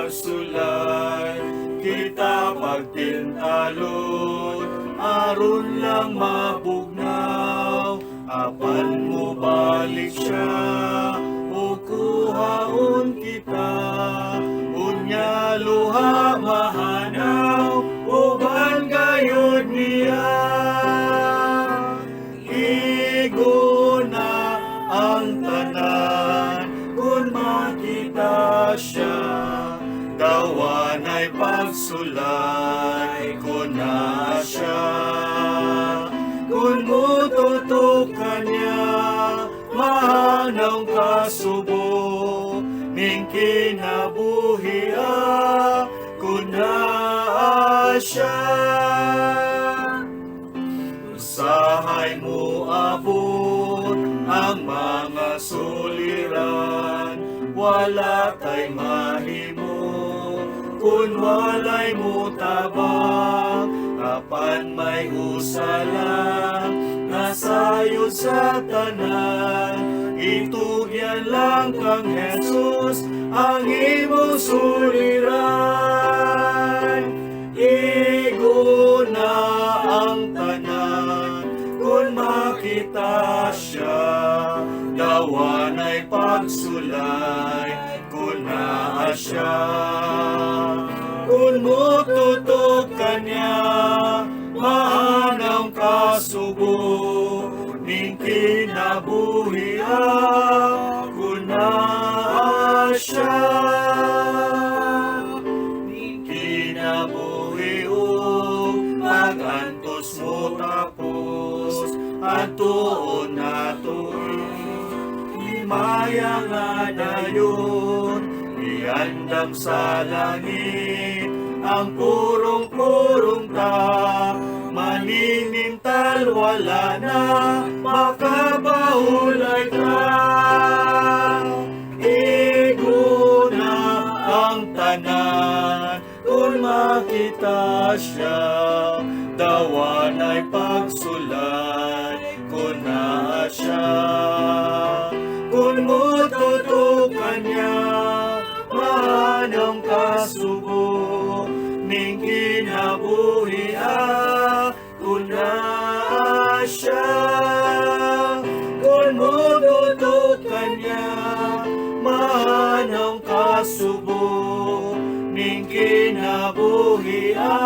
pagsulay, kita pagtintalon, aron lang mabugnaw, apan mo balik siya, o kuhaon kita, unya luha mahanaw, uban gayud niya. Igo na ang tanan, kung makita siya, dawan ay pagsulay ko na siya. Kung mututukan niya, mahanang kasubo, ning kinabuhia ko na siya. Usahay mo abot ang mga suliran, wala tay mahimo kung walay mo tabang, apan may usalang nasayo sa tanan. Itugyan lang kang Jesus ang imong suliran. Igo na ang tanan, kung makita siya, dawan ay pagsulay ko na siya. Kung mututukan niya, mahanang kasubo, ning kinabuhia ko na siya. Ning kinabuhi o magantos mo tapos, at tuon na himaya nga dayon, iandam sa langit ang purong-purong ta, maninintal wala na makabahulay ka. Igo na ang tanan, kung makita siya, dawan ay pagsulay ko na siya. Kung mututukan niya, manong kasubo, ning kinabuhia ko na siya. Kung mututukan niya, manong kasubo, ning kinabuhia